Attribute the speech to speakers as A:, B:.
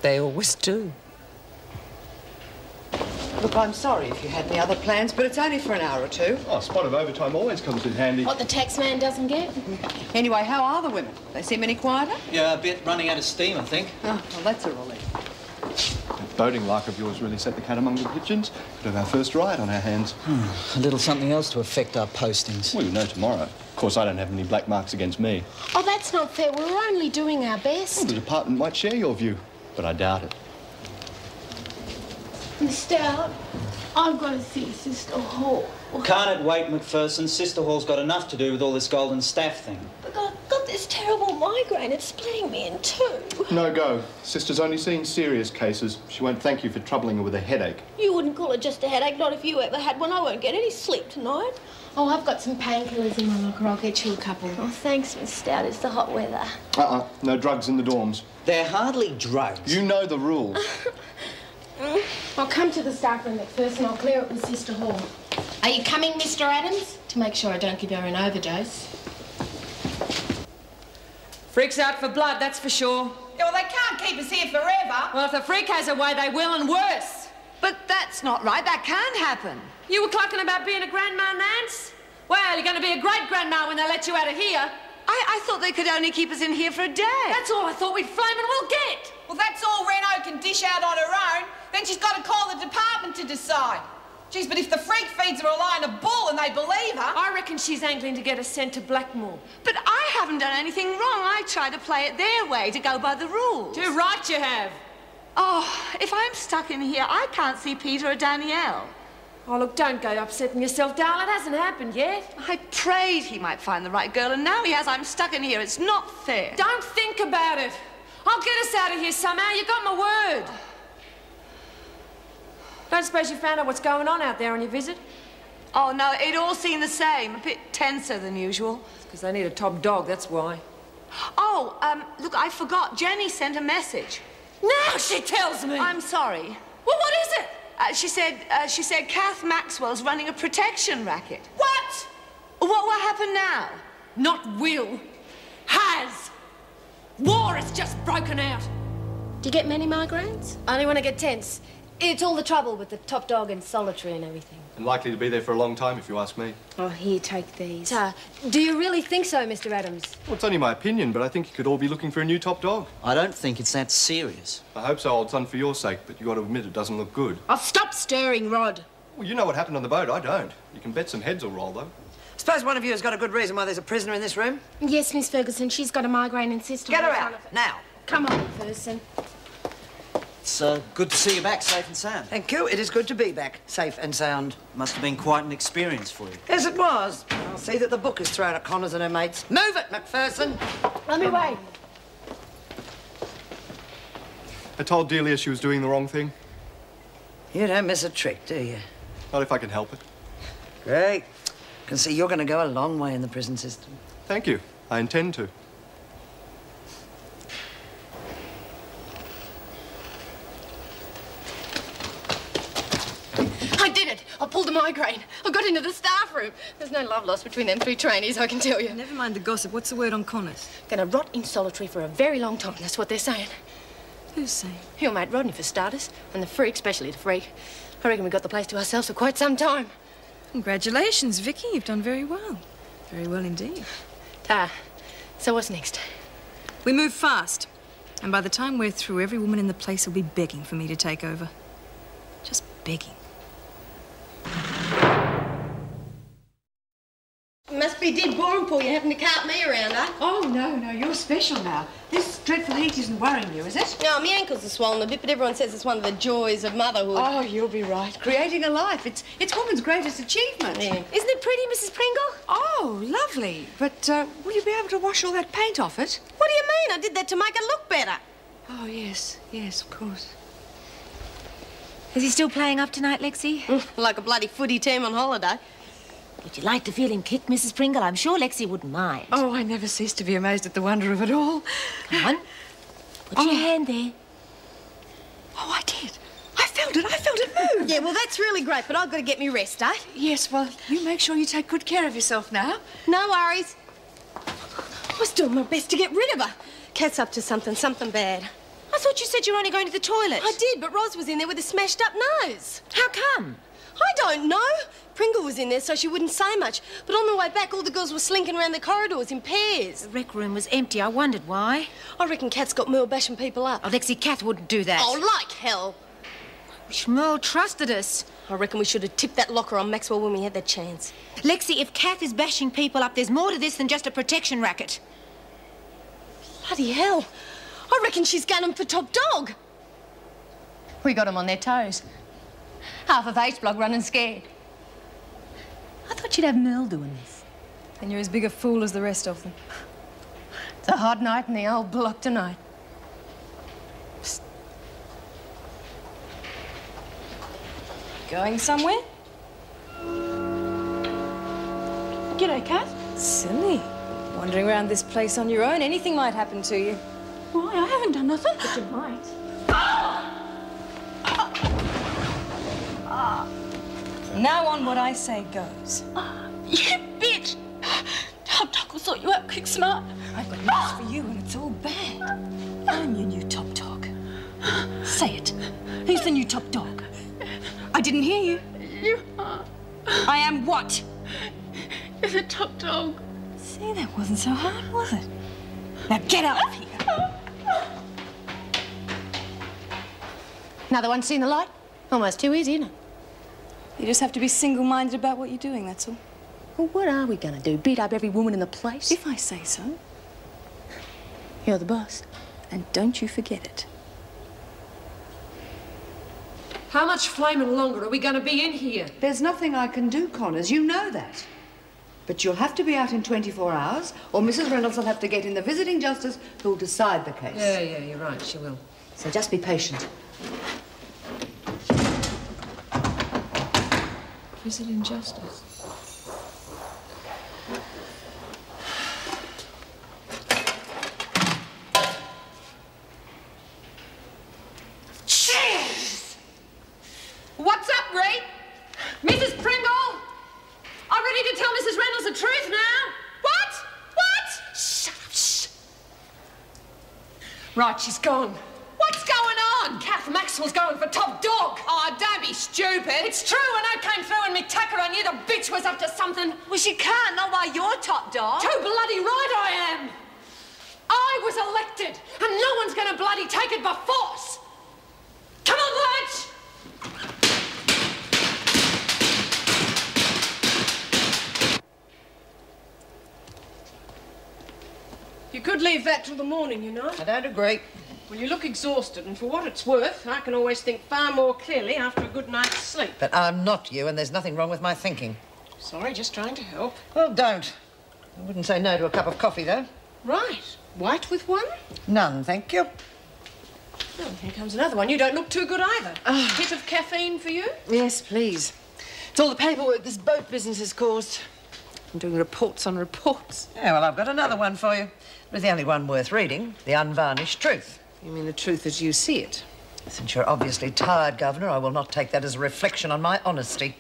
A: They always do.
B: Look, I'm sorry if you had any other plans, but it's only for an hour or two.
C: Oh, a spot of overtime always comes in handy.
D: What the tax man doesn't get.
B: Anyway, how are the women? They seem any quieter?
E: Yeah, a bit running out of steam, I think.
B: Oh, well, that's a relief.
C: That boating lark of yours really set the cat among the pigeons. Could have our first riot on our hands.
E: A little something else to affect our postings.
C: Well, you'll know tomorrow. Of course, I don't have any black marks against me.
D: Oh, that's not fair. We're only doing our best.
C: Well, the department might share your view, but I doubt it.
D: Miss Stout, I've got to see Sister Hall.
E: Can't it wait, McPherson? Sister Hall's got enough to do with all this golden staff thing.
D: But I've got this terrible migraine. It's splitting me in two.
C: No go. Sister's only seen serious cases. She won't thank you for troubling her with a headache.
D: You wouldn't call it just a headache, not if you ever had one. I won't get any sleep tonight. Oh, I've got some painkillers in my locker. I'll get you a couple. Oh, thanks, Miss Stout. It's the hot weather.
C: No drugs in the dorms.
E: They're hardly drugs.
C: You know the rules.
D: I'll come to the staff room first and I'll clear it with Sister Hall. Are you coming, Mr. Adams? To make sure I don't give her an overdose.
A: Freak's out for blood, that's for sure.
F: Yeah, well, they can't keep us here forever.
A: Well, if the freak has a way, they will, and worse.
B: But that's not right. That can't happen.
A: You were clucking about being a grandma, Nance? Well, you're going to be a great grandma when they let you out of here.
B: I thought they could only keep us in here for a day.
A: That's all I thought we'd flaming well get.
F: Well, that's all Reno can dish out on her own. Then she's got to call the department to decide. Geez, but if the freak feeds her a lie and a bull and they believe her...
A: I reckon she's angling to get us sent to Blackmore.
B: But I haven't done anything wrong. I tried to play it their way, to go by the rules.
A: Too right you have.
B: Oh, if I'm stuck in here, I can't see Peter or Danielle.
A: Oh, look, don't go upsetting yourself, darling. It hasn't happened yet.
B: I prayed he might find the right girl, and now he has. I'm stuck in here. It's not fair.
A: Don't think about it. I'll get us out of here somehow. You got my word. Don't suppose you found out what's going on out there on your visit?
B: Oh, no, it all seemed the same. A bit tenser than usual.
A: It's because they need a top dog, that's why.
B: Oh, look, I forgot. Jenny sent a message.
A: Now she tells me!
B: I'm sorry.
A: Well, what is it?
B: She said Kath Maxwell's running a protection racket.
A: What?
B: What will happen now?
A: Not will. Has. War has just broken out.
D: Do you get many migraines? Only when I get tense. It's all the trouble with the top dog and solitary and everything.
C: And likely to be there for a long time, if you ask me.
D: Oh, here, take these. Do you really think so, Mr. Adams?
C: Well, it's only my opinion, but I think you could all be looking for a new top dog.
E: I don't think it's that serious.
C: I hope so, old son, for your sake, but you got to admit it doesn't look good.
D: Oh, stop stirring, Rod.
C: Well, you know what happened on the boat. I don't. You can bet some heads will roll, though.
G: Suppose one of you has got a good reason why there's a prisoner in this room?
D: Yes, Miss Ferguson. She's got a migraine and Sister.
G: Get her out, now.
D: Come on, Ferguson.
E: It's good to see you back safe and sound.
G: Thank you. It is good to be back, safe and sound.
E: Must have been quite an experience for you.
G: Yes, it was. I'll see that the book is thrown at Connors and her mates. Move it, McPherson.
D: Let me wait.
C: I told Delia she was doing the wrong thing.
G: You don't miss a trick, do you?
C: Not if I can help it.
G: Great. I can see you're going to go a long way in the prison system.
C: Thank you. I intend to.
D: I did it. I pulled a migraine. I got into the staff room. There's no love lost between them three trainees, I can tell you.
H: Never mind the gossip. What's the word on Connors?
D: Gonna rot in solitary for a very long time. That's what they're saying.
H: Who's saying?
D: Your mate Rodney, for starters. And the freak, especially the freak. I reckon we got the place to ourselves for quite some time.
H: Congratulations, Vicky. You've done very well. Very well indeed.
D: So what's next?
H: We move fast. And by the time we're through, every woman in the place will be begging for me to take over. Just begging.
D: It must be dead boring, Paul. You having to cart me around, eh?
B: Oh, no, you're special now. This dreadful heat isn't worrying you, is it?
D: No, my ankles are swollen a bit, but everyone says it's one of the joys of motherhood.
B: Oh, you'll be right. Creating a life. It's woman's greatest achievement.
D: Yeah. Isn't it pretty, Mrs. Pringle?
B: Oh, lovely. But will you be able to wash all that paint off it?
D: What do you mean? I did that to make it look better.
B: Oh, yes, of course.
I: Is he still playing up tonight, Lexie?
D: Like a bloody footy team on holiday.
I: Would you like to feel him kick, Mrs. Pringle? I'm sure Lexie wouldn't mind.
B: Oh, I never cease to be amazed at the wonder of it all.
I: Come on. Put your hand there.
B: Oh, I did. I felt it move.
D: Yeah, well, that's really great, but I've got to get me rest, eh?
B: Yes, well, you make sure you take good care of yourself now.
D: No worries. I was doing my best to get rid of her. Kat's up to something bad. I
I: thought you said you were only going to the toilet.
J: I did, but Roz was in there with a smashed-up nose.
I: How come?
J: I don't know. Pringle was in there so she wouldn't say much. But on the way back, all the girls were slinking around the corridors in pairs.
I: The rec room was empty. I wondered why.
J: I reckon Kat's got Merle bashing people up.
I: Oh, Lexie, Kath wouldn't do that.
J: Oh, like hell.
I: Wish Merle trusted us.
J: I reckon we should have tipped that locker on Maxwell when we had that chance.
I: Lexie, if Kath is bashing people up, there's more to this than just a protection racket.
J: Bloody hell. I reckon she's gunning for top dog.
D: We got them on their toes. Half of H-Block running scared. I thought you'd have Merle doing this.
H: Then you're as big a fool as the rest of them.
D: It's a hot night in the old block tonight. Psst.
H: Going somewhere?
D: G'day, Kath.
H: Silly. Wandering around this place on your own, anything might happen to you.
D: Why? I haven't done nothing. But you might.
H: From now on, what I say goes.
D: You bitch! Top Dog will sort you out quick smart.
H: I've got news for you, and it's all bad. I'm your new top dog. Say it. Who's the new top dog? I didn't hear you.
D: You are.
H: I am what?
D: You're the top dog.
H: See, that wasn't so hard, was it? Now get out of here.
D: Another one seen the light? Almost too easy, isn't it?
H: You just have to be single-minded about what you're doing, that's all.
D: Well, what are we going to do? Beat up every woman in the place?
H: If I say so.
D: You're the boss.
H: And don't you forget it.
A: How much flaming longer are we going to be in here?
K: There's nothing I can do, Connors. You know that. But you'll have to be out in 24 hours, or Mrs. Reynolds will have to get in the visiting justice who'll decide the case.
A: Yeah, you're right, she will.
K: So just be patient.
A: Visiting justice. Cheers! What's up, Ray? Mrs. Pringle? I'm ready to tell Mrs. Reynolds the truth now. What? What? Shut up, shh. Right, she's gone. What's going on? Kath Maxwell's going for top dog. Oh, don't be stupid. It's true. When I came through in McTacker, I knew the bitch was up to something.
B: Well, she can't, not while you're top dog.
A: Too bloody right I am. I was elected, and no one's going to bloody take it by force. Come on, lads.
L: You could leave that till the morning, you know.
G: I don't agree.
L: Well, you look exhausted, and for what it's worth, I can always think far more clearly after a good night's sleep.
G: But I'm not you, and there's nothing wrong with my thinking.
L: Sorry, just trying to help.
G: Well, don't. I wouldn't say no to a cup of coffee, though.
L: Right. White with one?
G: None, thank you.
L: Oh, here comes another one. You don't look too good either. Hit of caffeine for you?
K: Yes, please. It's all the paperwork this boat business has caused. I'm doing reports on reports.
G: Yeah, well, I've got another one for you. But the only one worth reading, The Unvarnished Truth.
K: You mean the truth as you see it?
G: Since you're obviously tired, Governor, I will not take that as a reflection on my honesty.